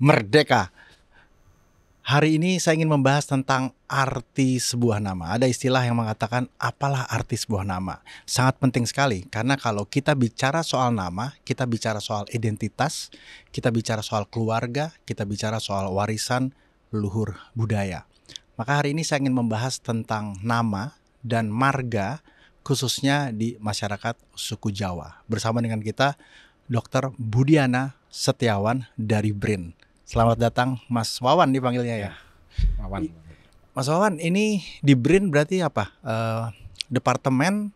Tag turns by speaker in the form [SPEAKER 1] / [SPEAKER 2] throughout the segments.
[SPEAKER 1] Merdeka. Hari ini saya ingin membahas tentang arti sebuah nama. Ada istilah yang mengatakan apalah arti sebuah nama. Sangat penting sekali karena kalau kita bicara soal nama, kita bicara soal identitas, kita bicara soal keluarga, kita bicara soal warisan leluhur budaya. Maka hari ini saya ingin membahas tentang nama dan marga khususnya di masyarakat suku Jawa. Bersama dengan kita Dr. Budiana Setiawan dari BRIN. Selamat datang Mas Wawan dipanggilnya ya.
[SPEAKER 2] Wawan.
[SPEAKER 1] Mas Wawan, ini di BRIN berarti apa? Departemen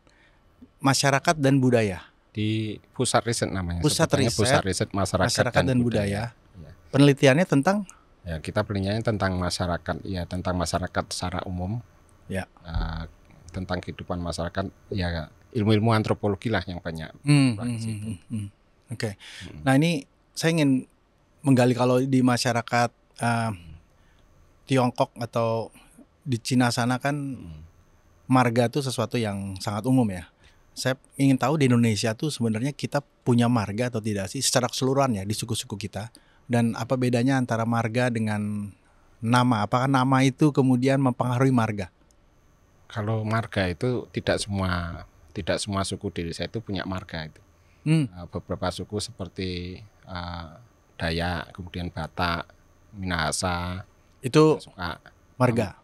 [SPEAKER 1] Masyarakat dan Budaya.
[SPEAKER 2] Di pusat riset namanya.
[SPEAKER 1] Pusat riset
[SPEAKER 2] masyarakat dan budaya.
[SPEAKER 1] Ya. Penelitiannya tentang?
[SPEAKER 2] Ya, kita penelitiannya tentang masyarakat, ya tentang masyarakat secara umum.
[SPEAKER 1] Ya.
[SPEAKER 2] Tentang kehidupan masyarakat, ya ilmu-ilmu antropologi lah yang banyak.
[SPEAKER 1] Oke. Nah ini saya ingin menggali kalau di masyarakat Tiongkok atau di Cina sana kan marga itu sesuatu yang sangat umum ya. Saya ingin tahu di Indonesia tuh sebenarnya kita punya marga atau tidak sih secara keseluruhan ya di suku-suku kita. Dan apa bedanya antara marga dengan nama? Apakah nama itu kemudian mempengaruhi marga?
[SPEAKER 2] Kalau marga itu tidak semua suku di Indonesia itu punya marga itu. Beberapa suku seperti Dayak, kemudian Batak, Minahasa
[SPEAKER 1] itu
[SPEAKER 2] suka
[SPEAKER 1] marga.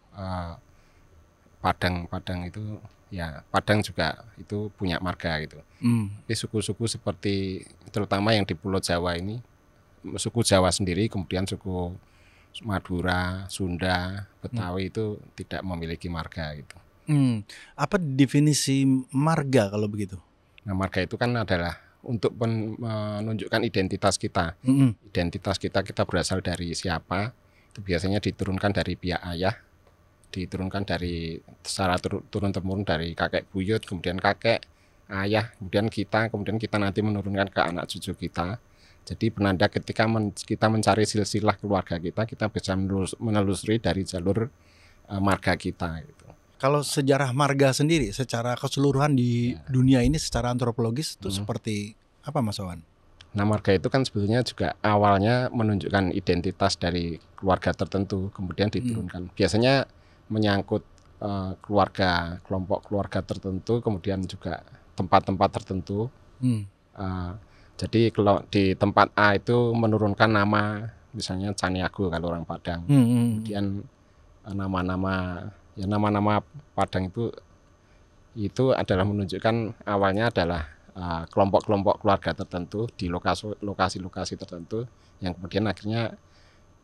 [SPEAKER 2] Padang itu ya, Padang juga itu punya marga gitu. Tapi suku-suku seperti terutama yang di Pulau Jawa ini, suku Jawa sendiri, kemudian suku Madura, Sunda, Betawi itu tidak memiliki marga gitu.
[SPEAKER 1] Apa definisi marga kalau begitu?
[SPEAKER 2] Nah, marga itu kan adalah untuk menunjukkan identitas kita. Identitas kita berasal dari siapa, itu biasanya diturunkan dari pihak ayah, diturunkan dari secara turun-temurun dari kakek buyut, kemudian kakek, ayah, kemudian kita nanti menurunkan ke anak cucu kita. Jadi penanda ketika kita mencari silsilah keluarga kita bisa menelusuri dari jalur marga kita gitu.
[SPEAKER 1] Kalau sejarah marga sendiri secara keseluruhan di dunia ini secara antropologis itu seperti apa Mas Wawan?
[SPEAKER 2] Nah, marga itu kan sebetulnya juga awalnya menunjukkan identitas dari keluarga tertentu, kemudian diturunkan. Biasanya menyangkut kelompok keluarga tertentu, kemudian juga tempat-tempat tertentu. Jadi kalau di tempat A itu menurunkan nama, misalnya Caniago kalau orang Padang. Kemudian nama-nama Padang itu adalah menunjukkan awalnya adalah kelompok-kelompok keluarga tertentu di lokasi-lokasi tertentu, yang kemudian akhirnya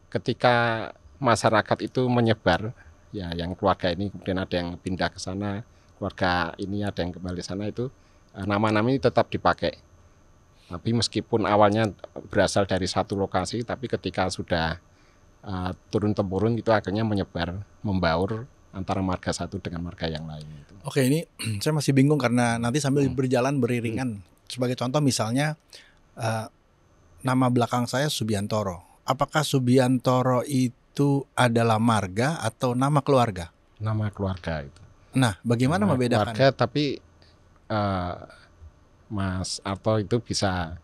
[SPEAKER 2] ketika masyarakat itu menyebar, ya yang keluarga ini kemudian ada yang pindah ke sana, keluarga ini ada yang kembali sana, itu nama-nama ini tetap dipakai. Tapi meskipun awalnya berasal dari satu lokasi, tapi ketika sudah turun-temurun itu akhirnya menyebar, membaur antara marga satu dengan marga yang lain.
[SPEAKER 1] Oke, ini saya masih bingung karena nanti sambil berjalan beriringan. Sebagai contoh misalnya nama belakang saya Subiantoro. Apakah Subiantoro itu adalah marga atau nama keluarga?
[SPEAKER 2] Nama keluarga itu.
[SPEAKER 1] Nah, bagaimana
[SPEAKER 2] nama
[SPEAKER 1] membedakan?
[SPEAKER 2] Keluarga, tapi Mas Arto itu bisa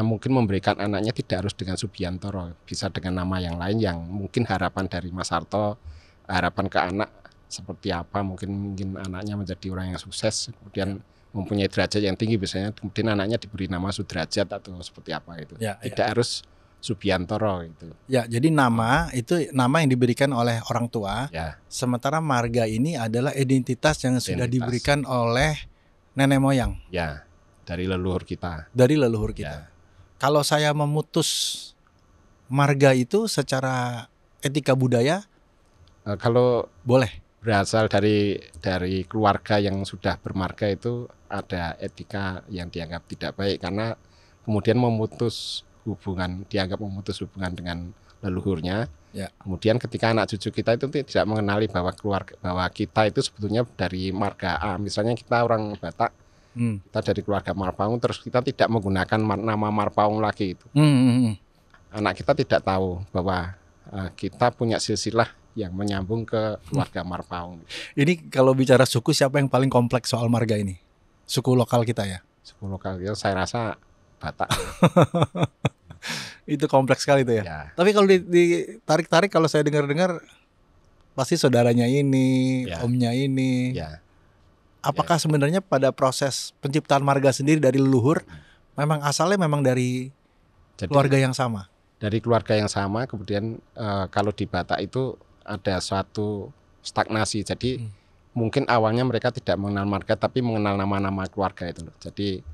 [SPEAKER 2] mungkin memberikan anaknya tidak harus dengan Subiantoro, bisa dengan nama yang lain yang mungkin harapan dari Mas Arto, harapan ke anak seperti apa, mungkin anaknya menjadi orang yang sukses, kemudian mempunyai derajat yang tinggi, biasanya kemudian anaknya diberi nama Sudrajat atau seperti apa itu. Tidak harus Subiantoro itu.
[SPEAKER 1] Ya, jadi nama itu nama yang diberikan oleh orang tua.
[SPEAKER 2] Ya.
[SPEAKER 1] Sementara marga ini adalah identitas yang sudah diberikan oleh nenek moyang.
[SPEAKER 2] Ya, dari leluhur kita.
[SPEAKER 1] Dari leluhur kita.
[SPEAKER 2] Ya.
[SPEAKER 1] Kalau saya memutus marga itu secara etika budaya,
[SPEAKER 2] kalau
[SPEAKER 1] boleh
[SPEAKER 2] berasal dari keluarga yang sudah bermarga itu ada etika yang dianggap tidak baik karena kemudian dianggap memutus hubungan dengan leluhurnya.
[SPEAKER 1] Ya.
[SPEAKER 2] Kemudian ketika anak cucu kita itu tidak mengenali bahwa kita itu sebetulnya dari marga A. Misalnya kita orang Batak, kita dari keluarga Marpaung, terus kita tidak menggunakan nama Marpaung lagi itu. Anak kita tidak tahu bahwa kita punya silsilah yang menyambung ke keluarga Marpaung.
[SPEAKER 1] Ini kalau bicara suku, siapa yang paling kompleks soal marga ini? Suku lokal kita ya?
[SPEAKER 2] Suku lokal kita saya rasa Batak.
[SPEAKER 1] Itu kompleks sekali itu ya.
[SPEAKER 2] Ya,
[SPEAKER 1] Tapi kalau ditarik-tarik, kalau saya dengar-dengar pasti saudaranya ini,
[SPEAKER 2] ya,
[SPEAKER 1] omnya ini.
[SPEAKER 2] ya.
[SPEAKER 1] Apakah sebenarnya pada proses penciptaan marga sendiri dari leluhur memang asalnya memang dari
[SPEAKER 2] Jadi
[SPEAKER 1] keluarga yang sama?
[SPEAKER 2] dari keluarga yang sama, kemudian kalau di Batak itu ada suatu stagnasi. Jadi mungkin awalnya mereka tidak mengenal marga, tapi mengenal nama-nama keluarga itu. Jadi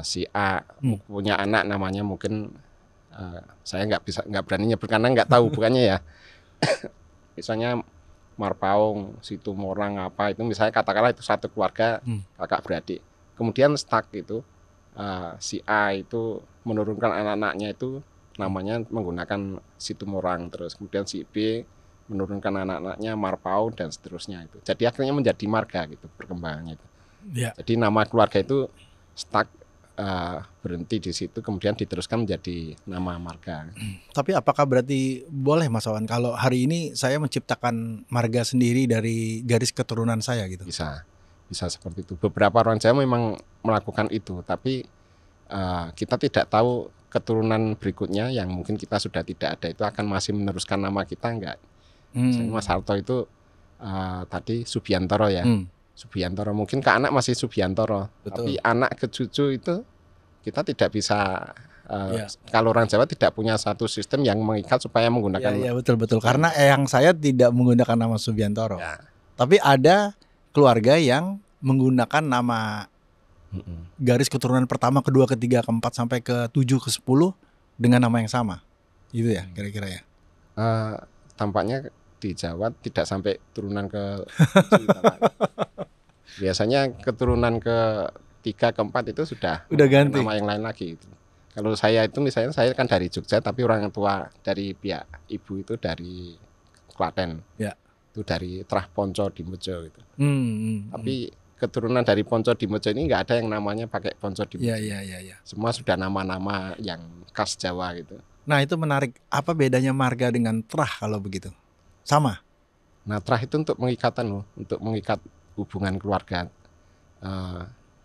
[SPEAKER 2] si A punya anak namanya mungkin saya nggak berani nyebut karena nggak tahu bukannya ya. Misalnya Marpaung, Situmorang apa itu, misalnya katakanlah itu satu keluarga kakak beradik. Kemudian stuck itu si A itu menurunkan anak-anaknya itu namanya menggunakan Situmorang, terus kemudian si B menurunkan anak-anaknya Marpaung dan seterusnya itu. Jadi akhirnya menjadi marga gitu perkembangannya itu.
[SPEAKER 1] Ya.
[SPEAKER 2] Jadi nama keluarga itu stuck berhenti di situ, kemudian diteruskan menjadi nama marga.
[SPEAKER 1] Tapi apakah berarti boleh Mas Wawan kalau hari ini saya menciptakan marga sendiri dari garis keturunan saya gitu?
[SPEAKER 2] Bisa seperti itu. Beberapa orang Jawa memang melakukan itu, tapi kita tidak tahu keturunan berikutnya yang mungkin kita sudah tidak ada itu akan masih meneruskan nama kita enggak. Misalnya Mas Harto itu tadi Subiantoro ya. Subiantoro mungkin ke anak masih Subiantoro.
[SPEAKER 1] Betul.
[SPEAKER 2] Tapi anak ke cucu itu kita tidak bisa kalau orang Jawa tidak punya satu sistem yang mengikat supaya menggunakan.
[SPEAKER 1] Iya betul. Karena eyang saya tidak menggunakan nama Subiantoro.
[SPEAKER 2] Ya.
[SPEAKER 1] Tapi ada keluarga yang menggunakan nama garis keturunan pertama, kedua, ketiga, keempat sampai ke 7 ke 10 dengan nama yang sama. Gitu ya kira-kira ya.
[SPEAKER 2] Tampaknya di Jawa tidak sampai turunan ke biasanya keturunan ke 3 ke 4 itu sudah
[SPEAKER 1] ganti
[SPEAKER 2] nama yang lain lagi itu. Kalau saya itu misalnya saya kan dari Jogja tapi orang tua dari pihak ibu itu dari Klaten.
[SPEAKER 1] Ya.
[SPEAKER 2] Itu dari Trah Ponco Dimejo gitu. Tapi keturunan dari Ponco Dimejo ini nggak ada yang namanya pakai Ponco Dimejo.
[SPEAKER 1] Iya.
[SPEAKER 2] Semua sudah nama-nama yang khas Jawa gitu.
[SPEAKER 1] Nah itu menarik. Apa bedanya marga dengan Trah kalau begitu? Sama?
[SPEAKER 2] Nah Trah itu untuk mengikatan loh, untuk mengikat hubungan keluarga.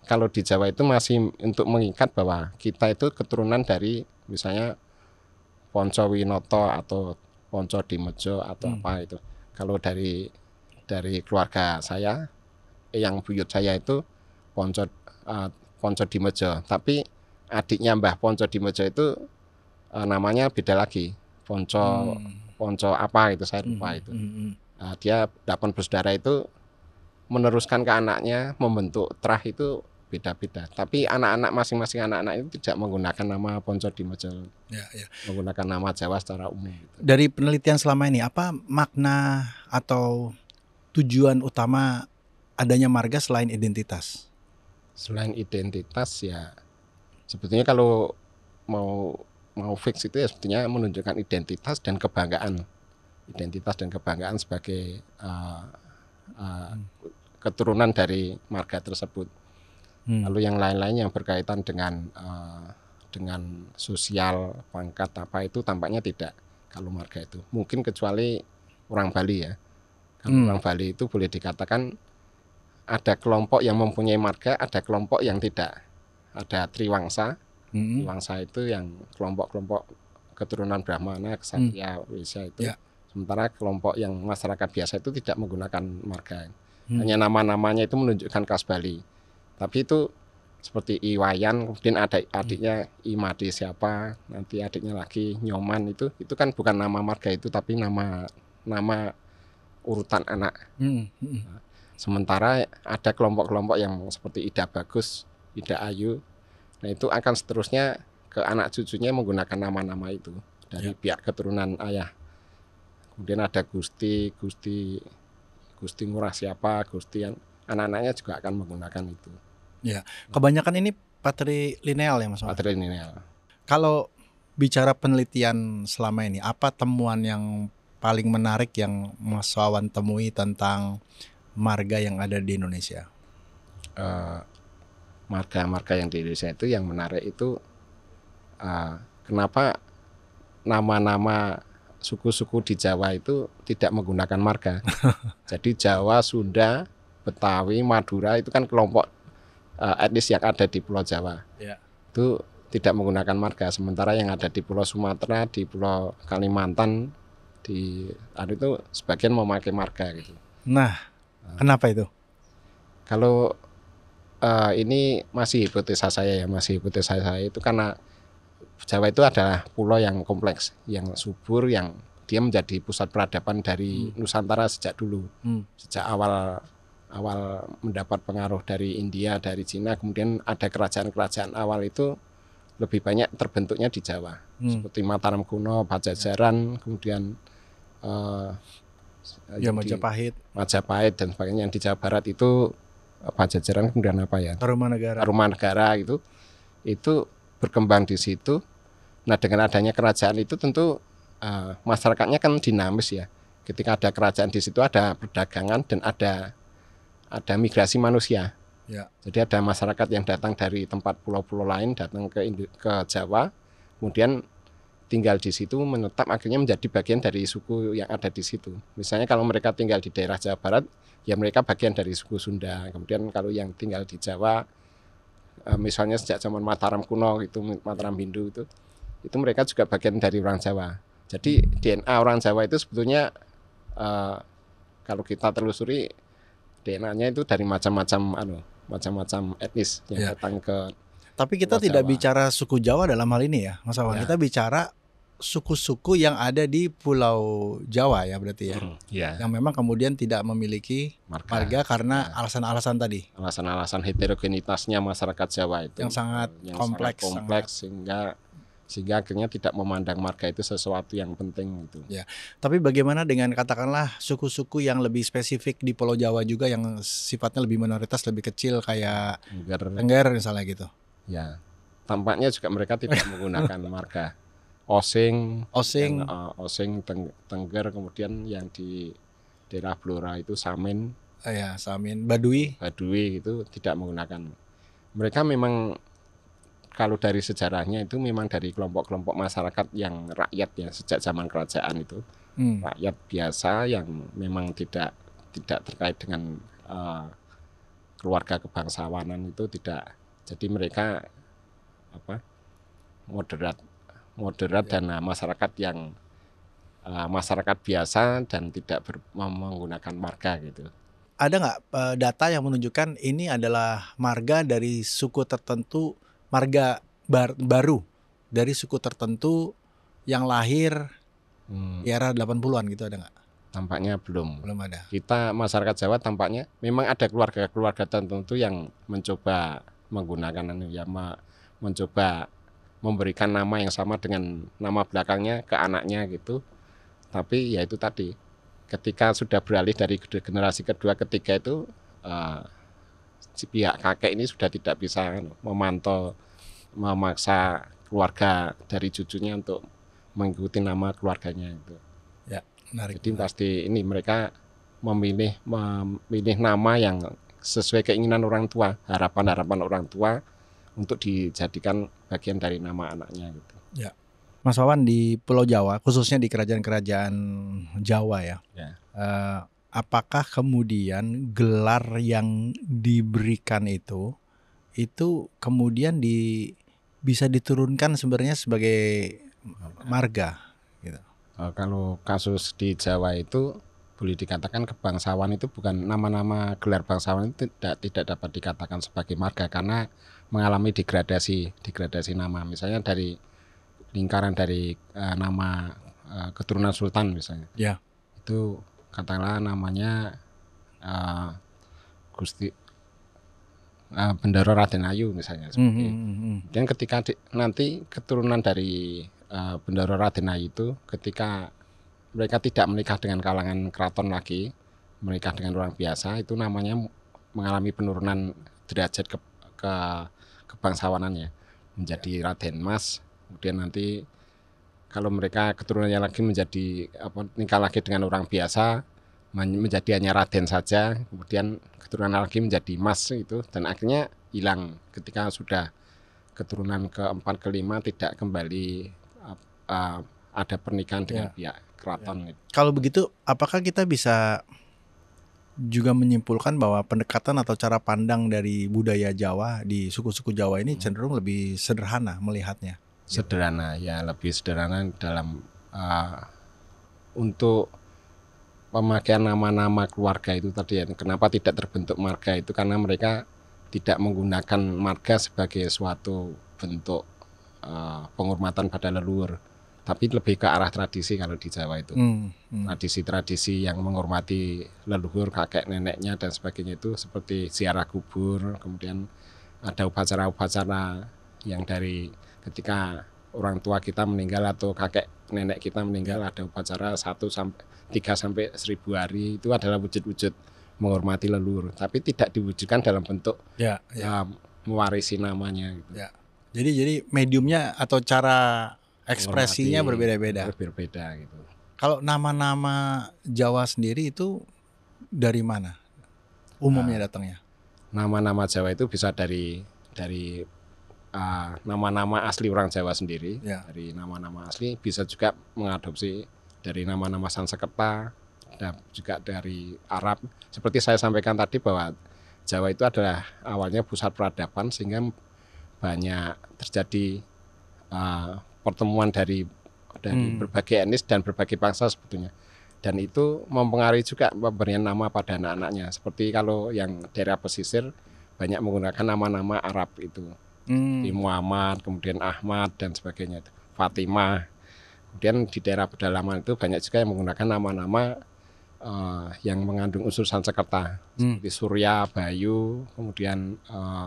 [SPEAKER 2] Kalau di Jawa itu masih untuk mengikat bahwa kita itu keturunan dari misalnya Ponco Winoto atau Ponco Dimejo atau apa itu. Kalau dari keluarga saya, yang buyut saya itu Ponco Dimejo. Tapi adiknya Mbah Ponco Dimejo itu namanya beda lagi. Ponco apa itu saya lupa itu. Dia 8 bersaudara itu meneruskan ke anaknya membentuk Trah itu beda-beda. Tapi anak-anak masing-masing anak-anak itu tidak menggunakan nama Ponco Dimejo. Ya. Menggunakan nama Jawa secara umum. Gitu.
[SPEAKER 1] Dari penelitian selama ini, apa makna atau tujuan utama adanya marga selain identitas?
[SPEAKER 2] Selain identitas ya sebetulnya kalau mau fix itu ya sebetulnya menunjukkan identitas dan kebanggaan. Identitas dan kebanggaan sebagai keturunan dari marga tersebut. Lalu yang lain-lain yang berkaitan dengan sosial, pangkat apa itu tampaknya tidak kalau marga itu. Mungkin kecuali orang Bali ya. Kalau orang Bali itu boleh dikatakan ada kelompok yang mempunyai marga, ada kelompok yang tidak. Ada Triwangsa. Triwangsa itu yang kelompok-kelompok keturunan Brahmana, Ksatria, Wesya itu. Ya. Sementara kelompok yang masyarakat biasa itu tidak menggunakan marga. Hanya nama-namanya itu menunjukkan khas Bali. Tapi itu seperti Iwayan, kemudian ada adiknya Imade siapa, nanti adiknya lagi Nyoman itu kan bukan nama marga itu tapi nama urutan anak. Sementara ada kelompok-kelompok yang seperti Ida Bagus, Ida Ayu, nah itu akan seterusnya ke anak cucunya menggunakan nama-nama itu dari pihak keturunan ayah. Kemudian ada Gusti Ngurah siapa, Gusti, anak-anaknya juga akan menggunakan itu.
[SPEAKER 1] Ya, kebanyakan ini patrilineal ya Mas.
[SPEAKER 2] Patrilineal.
[SPEAKER 1] Kalau bicara penelitian selama ini, apa temuan yang paling menarik yang Mas Wawan temui tentang marga yang ada di Indonesia?
[SPEAKER 2] Marga-marga yang di Indonesia itu yang menarik itu kenapa nama-nama suku-suku di Jawa itu tidak menggunakan marga. Jadi Jawa, Sunda, Betawi, Madura itu kan kelompok etnis yang ada di Pulau Jawa.
[SPEAKER 1] Ya.
[SPEAKER 2] Itu tidak menggunakan marga. Sementara yang ada di Pulau Sumatera, di Pulau Kalimantan, di itu sebagian memakai marga gitu.
[SPEAKER 1] Nah, kenapa itu?
[SPEAKER 2] Kalau ini masih hipotesa saya itu karena Jawa itu adalah pulau yang kompleks, yang subur, yang dia menjadi pusat peradaban dari Nusantara sejak dulu, sejak awal mendapat pengaruh dari India, dari Cina, kemudian ada kerajaan-kerajaan awal itu lebih banyak terbentuknya di Jawa, seperti Mataram kuno, Pajajaran, kemudian Majapahit dan sebagainya. Yang di Jawa Barat itu Pajajaran, kemudian apa ya? Tarumanegara itu berkembang di situ. Nah, dengan adanya kerajaan itu tentu masyarakatnya kan dinamis ya. Ketika ada kerajaan di situ ada perdagangan dan ada migrasi manusia.
[SPEAKER 1] Ya.
[SPEAKER 2] Jadi ada masyarakat yang datang dari tempat pulau-pulau lain datang ke Jawa, kemudian tinggal di situ, menetap, akhirnya menjadi bagian dari suku yang ada di situ. Misalnya kalau mereka tinggal di daerah Jawa Barat, ya mereka bagian dari suku Sunda. Kemudian kalau yang tinggal di Jawa, misalnya sejak zaman Mataram kuno itu, Mataram Hindu itu mereka juga bagian dari orang Jawa. Jadi DNA orang Jawa itu sebetulnya kalau kita telusuri DNA-nya itu dari macam-macam etnis yang datang ke.
[SPEAKER 1] Tapi kita tidak bicara suku Jawa dalam hal ini ya, Mas Wawan. Kita bicara suku-suku yang ada di Pulau Jawa ya berarti ya. Yang memang kemudian tidak memiliki marga karena alasan-alasan tadi.
[SPEAKER 2] Alasan-alasan heterogenitasnya masyarakat Jawa itu.
[SPEAKER 1] Yang sangat kompleks
[SPEAKER 2] sehingga akhirnya tidak memandang marga itu sesuatu yang penting gitu.
[SPEAKER 1] Ya. Tapi bagaimana dengan katakanlah suku-suku yang lebih spesifik di Pulau Jawa juga yang sifatnya lebih minoritas, lebih kecil kayak Tengger misalnya gitu.
[SPEAKER 2] Ya. Tampaknya juga mereka tidak menggunakan marga. Osing, Tengger, kemudian yang di daerah Blora itu Samin.
[SPEAKER 1] Samin, Baduy
[SPEAKER 2] itu tidak menggunakan. Mereka memang kalau dari sejarahnya itu memang dari kelompok-kelompok masyarakat yang rakyat ya sejak zaman kerajaan itu. Rakyat biasa yang memang tidak terkait dengan keluarga kebangsawanan itu tidak. Jadi mereka moderat dan masyarakat yang masyarakat biasa dan tidak menggunakan marga gitu.
[SPEAKER 1] Ada nggak data yang menunjukkan ini adalah marga dari suku tertentu, marga baru dari suku tertentu yang lahir di era 80-an gitu, ada nggak?
[SPEAKER 2] Tampaknya belum
[SPEAKER 1] ada.
[SPEAKER 2] Kita masyarakat Jawa tampaknya memang ada keluarga-keluarga tertentu yang mencoba menggunakan mencoba memberikan nama yang sama dengan nama belakangnya ke anaknya gitu. Tapi ya itu tadi, ketika sudah beralih dari generasi kedua ketiga itu si pihak kakek ini sudah tidak bisa memantau, memaksa keluarga dari cucunya untuk mengikuti nama keluarganya itu.
[SPEAKER 1] Ya, menarik.
[SPEAKER 2] Jadi pasti ini mereka memilih nama yang sesuai keinginan orang tua, harapan orang tua untuk dijadikan bagian dari nama anaknya gitu.
[SPEAKER 1] Ya. Mas Wawan, di Pulau Jawa, khususnya di kerajaan-kerajaan Jawa ya. Apakah kemudian gelar yang diberikan itu kemudian bisa diturunkan sebenarnya sebagai marga gitu?
[SPEAKER 2] Kalau kasus di Jawa itu boleh dikatakan kebangsawan itu bukan nama-nama gelar bangsawan itu tidak dapat dikatakan sebagai marga karena mengalami degradasi nama. Misalnya dari lingkaran dari nama keturunan sultan misalnya.
[SPEAKER 1] Ya.
[SPEAKER 2] Itu katakanlah namanya Gusti Bendoro Raden Ayu misalnya seperti. Dan ketika nanti keturunan dari Bendoro Raden Ayu itu ketika mereka tidak menikah dengan kalangan keraton lagi, menikah dengan orang biasa, itu namanya mengalami penurunan derajat kebangsawanannya menjadi Raden Mas. Kemudian nanti kalau mereka keturunannya lagi menjadi nikah lagi dengan orang biasa, menjadi hanya Raden saja, kemudian keturunan lagi menjadi Mas itu, dan akhirnya hilang ketika sudah keturunan keempat kelima tidak kembali ada pernikahan dengan pihak keraton.
[SPEAKER 1] Kalau begitu, apakah kita bisa juga menyimpulkan bahwa pendekatan atau cara pandang dari budaya Jawa di suku-suku Jawa ini cenderung lebih sederhana melihatnya.
[SPEAKER 2] Sederhana, ya lebih sederhana dalam untuk pemakaian nama-nama keluarga itu tadi ya. Kenapa tidak terbentuk marga itu karena mereka tidak menggunakan marga sebagai suatu bentuk penghormatan pada leluhur, tapi lebih ke arah tradisi kalau di Jawa itu. Tradisi-tradisi yang menghormati leluhur, kakek neneknya dan sebagainya itu seperti ziarah kubur, kemudian ada upacara-upacara yang dari ketika orang tua kita meninggal atau kakek nenek kita meninggal, ada upacara 3 sampai 1000 hari, itu adalah wujud-wujud menghormati leluhur, tapi tidak diwujudkan dalam bentuk mewarisi namanya gitu.
[SPEAKER 1] Jadi mediumnya atau cara ekspresinya berbeda-beda.
[SPEAKER 2] Berbeda gitu.
[SPEAKER 1] Kalau nama-nama Jawa sendiri itu dari mana umumnya datangnya?
[SPEAKER 2] Nama-nama Jawa itu bisa dari nama-nama asli orang Jawa sendiri, dari nama-nama asli, bisa juga mengadopsi dari nama-nama Sanskerta, dan juga dari Arab. Seperti saya sampaikan tadi bahwa Jawa itu adalah awalnya pusat peradaban, sehingga banyak terjadi pertemuan dari berbagai etnis dan berbagai bangsa sebetulnya, dan itu mempengaruhi juga pemberian nama pada anak-anaknya. Seperti kalau yang daerah pesisir banyak menggunakan nama-nama Arab itu, di Muhammad, kemudian Ahmad dan sebagainya, Fatimah. Kemudian di daerah pedalaman itu banyak juga yang menggunakan nama-nama yang mengandung unsur Sanskerta, seperti Surya, Bayu, kemudian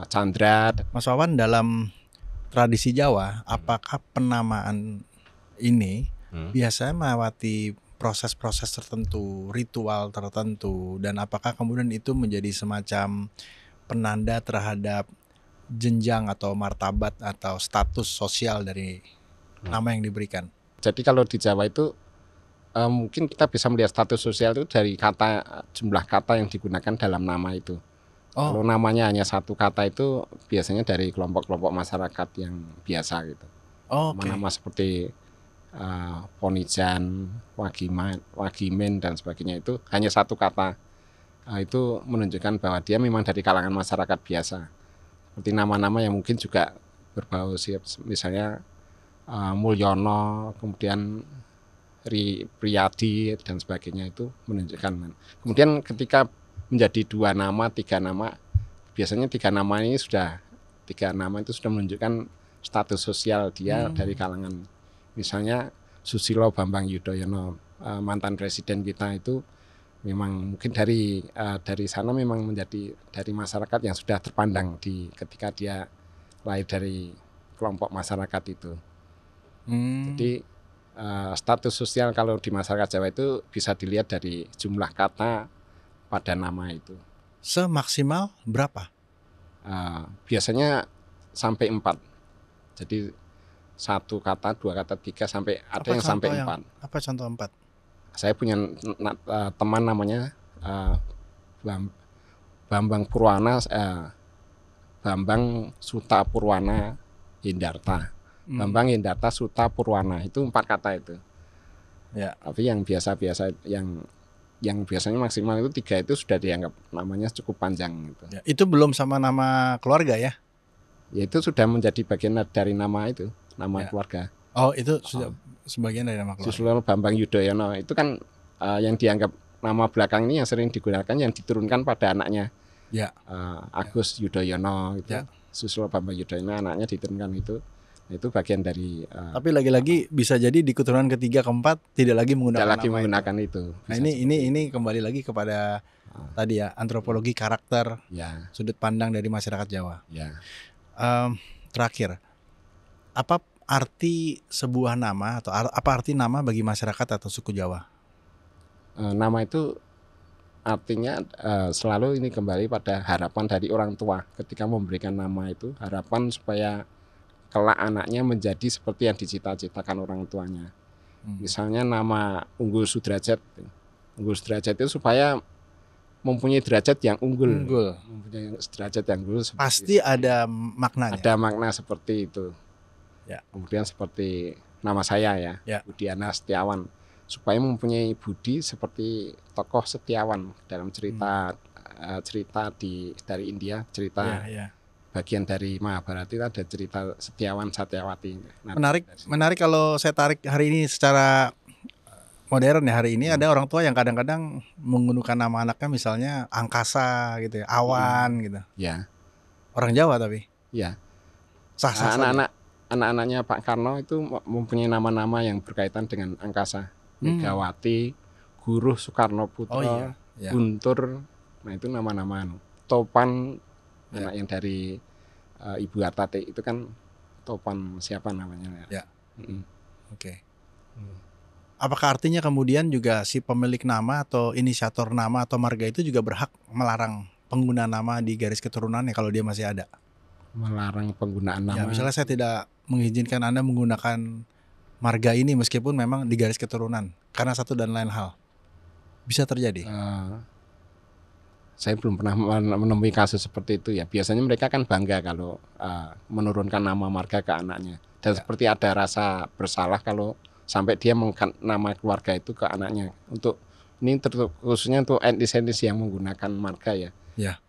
[SPEAKER 2] Chandra.
[SPEAKER 1] Mas Wawan, dalam tradisi Jawa, apakah penamaan ini biasanya melewati proses-proses tertentu, ritual tertentu, dan apakah kemudian itu menjadi semacam penanda terhadap jenjang atau martabat atau status sosial dari nama yang diberikan?
[SPEAKER 2] Jadi kalau di Jawa itu mungkin kita bisa melihat status sosial itu dari jumlah kata yang digunakan dalam nama itu. Kalau namanya hanya satu kata itu biasanya dari kelompok-kelompok masyarakat yang biasa gitu. Nama-nama seperti Ponijan, Wagimen dan sebagainya itu hanya satu kata. Itu menunjukkan bahwa dia memang dari kalangan masyarakat biasa. Seperti nama-nama yang mungkin juga berbau misalnya Mulyono, kemudian Priyadi dan sebagainya, itu menunjukkan. Kemudian ketika menjadi 2 nama, 3 nama, biasanya 3 nama ini sudah menunjukkan status sosial dia dari kalangan. Misalnya Susilo Bambang Yudhoyono, mantan presiden kita, itu memang mungkin dari sana memang menjadi dari masyarakat yang sudah terpandang ketika dia lahir dari kelompok masyarakat itu. Jadi status sosial kalau di masyarakat Jawa itu bisa dilihat dari jumlah kata pada nama itu.
[SPEAKER 1] Semaksimal berapa?
[SPEAKER 2] Biasanya sampai 4. Jadi 1 kata, 2 kata, 3 sampai ada yang sampai 4.
[SPEAKER 1] Apa contoh 4?
[SPEAKER 2] Saya punya teman namanya Bambang Purwana, Bambang Suta Purwana Hindarta. Bambang Hindarta Suta Purwana, itu 4 kata itu. Ya. Tapi yang biasa-biasa yang biasanya maksimal itu 3 itu sudah dianggap namanya cukup panjang gitu.
[SPEAKER 1] Ya, itu belum sama nama keluarga ya?
[SPEAKER 2] Ya, itu sudah menjadi bagian dari nama itu, nama keluarga.
[SPEAKER 1] Itu sudah sebagian dari nama keluarga.
[SPEAKER 2] Susilo Bambang Yudhoyono itu kan yang dianggap nama belakang ini yang sering digunakan, yang diturunkan pada anaknya. Agus Yudhoyono itu. Susilo Bambang Yudhoyono anaknya diturunkan itu bagian dari.
[SPEAKER 1] Tapi lagi-lagi bisa jadi di keturunan ketiga keempat tidak lagi menggunakan
[SPEAKER 2] itu.
[SPEAKER 1] Nah, ini kembali lagi kepada tadi ya, antropologi karakter, sudut pandang dari masyarakat Jawa. Terakhir, apa arti sebuah nama atau apa arti nama bagi masyarakat atau suku Jawa?
[SPEAKER 2] Nama itu artinya selalu ini kembali pada harapan dari orang tua ketika memberikan nama itu, harapan supaya kelak anaknya menjadi seperti yang dicita-citakan orang tuanya. Misalnya nama Unggul Sudrajat. Unggul Sudrajat itu supaya mempunyai derajat yang unggul. Mempunyai derajat yang unggul.
[SPEAKER 1] Pasti ada maknanya.
[SPEAKER 2] Ada makna seperti itu. Kemudian seperti nama saya ya, Budiana Setiawan, supaya mempunyai budi seperti tokoh Setiawan dalam cerita dari India, cerita bagian dari Mahabharata itu ada cerita Setiawan Satyawati. Nah,
[SPEAKER 1] menarik kalau saya tarik hari ini secara modern ya, hari ini ada orang tua yang kadang-kadang menggunakan nama anaknya misalnya Angkasa gitu ya, Awan gitu.
[SPEAKER 2] Ya.
[SPEAKER 1] Orang Jawa tapi.
[SPEAKER 2] Ya.
[SPEAKER 1] Sah-sah saja.
[SPEAKER 2] Anak-anaknya Pak Karno itu mempunyai nama-nama yang berkaitan dengan angkasa. Megawati, Guruh Soekarno Putra, Guntur. Nah, itu nama-nama Topan, anak yang dari Ibu Artate itu kan Topan siapa namanya
[SPEAKER 1] ya. Oke. Apakah artinya kemudian juga si pemilik nama atau inisiator nama atau marga itu juga berhak melarang penggunaan nama di garis keturunannya kalau dia masih ada?
[SPEAKER 2] Melarang penggunaan nama.
[SPEAKER 1] Ya, misalnya saya tidak mengizinkan Anda menggunakan marga ini meskipun memang di garis keturunan karena satu dan lain hal. Bisa terjadi.
[SPEAKER 2] Saya belum pernah menemui kasus seperti itu ya. Biasanya mereka kan bangga kalau menurunkan nama marga ke anaknya. Dan seperti ada rasa bersalah kalau sampai dia mengangkat nama keluarga itu ke anaknya. Untuk ini khususnya untuk etnis-etnis yang menggunakan marga ya.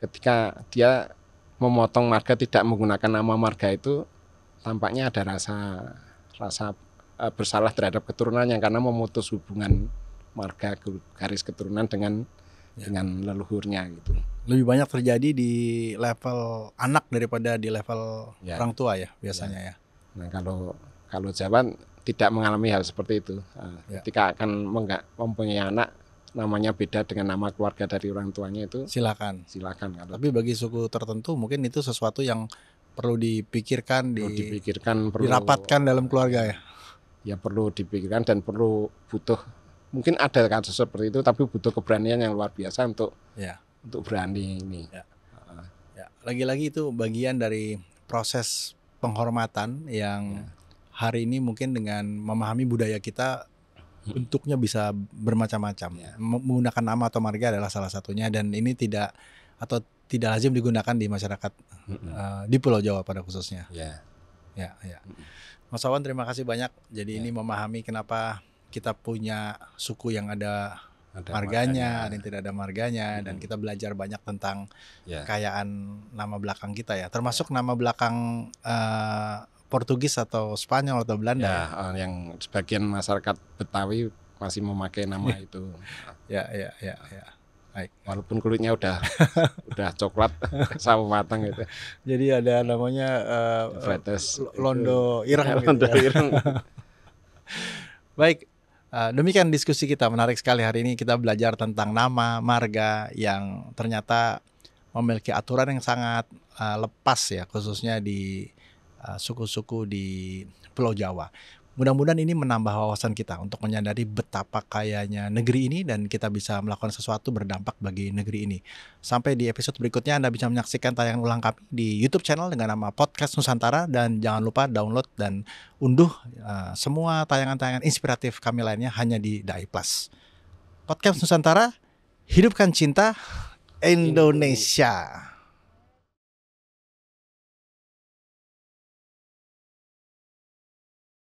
[SPEAKER 2] Ketika dia memotong marga tidak menggunakan nama marga itu, tampaknya ada rasa bersalah terhadap keturunannya karena memutus hubungan marga garis keturunan dengan leluhurnya gitu.
[SPEAKER 1] Lebih banyak terjadi di level anak daripada di level orang tua ya biasanya ya.
[SPEAKER 2] Nah kalau Jawa tidak mengalami hal seperti itu. Ketika akan mempunyai anak namanya beda dengan nama keluarga dari orang tuanya itu silakan.
[SPEAKER 1] Tapi bagi suku tertentu mungkin itu sesuatu yang perlu dipikirkan, perlu dirapatkan dalam keluarga ya.
[SPEAKER 2] Ya perlu dipikirkan dan butuh. Mungkin ada kasus seperti itu, tapi butuh keberanian yang luar biasa untuk berani ini.
[SPEAKER 1] Lagi-lagi itu bagian dari proses penghormatan yang hari ini mungkin dengan memahami budaya kita bentuknya bisa bermacam-macam. Menggunakan nama atau marga adalah salah satunya dan ini tidak lazim digunakan di masyarakat di Pulau Jawa pada khususnya. Mas Wawan, terima kasih banyak. Jadi ini memahami kenapa kita punya suku yang ada marganya, ada yang tidak ada marganya, dan kita belajar banyak tentang kekayaan nama belakang kita ya, termasuk nama belakang Portugis atau Spanyol atau Belanda.
[SPEAKER 2] Yang sebagian masyarakat Betawi masih memakai nama itu.
[SPEAKER 1] Ya. Baik.
[SPEAKER 2] Walaupun kulitnya udah coklat sawo matang gitu.
[SPEAKER 1] Jadi ada namanya Londo Ireng. Baik. Demikian diskusi kita, menarik sekali hari ini kita belajar tentang nama, marga yang ternyata memiliki aturan yang sangat lepas ya, khususnya di suku-suku di Pulau Jawa. Mudah-mudahan ini menambah wawasan kita untuk menyadari betapa kayanya negeri ini dan kita bisa melakukan sesuatu berdampak bagi negeri ini. Sampai di episode berikutnya Anda bisa menyaksikan tayangan ulang kami di YouTube channel dengan nama Podcast Nusantara, dan jangan lupa download dan unduh semua tayangan-tayangan inspiratif kami lainnya hanya di Dai Plus. Podcast Nusantara, hidupkan cinta Indonesia.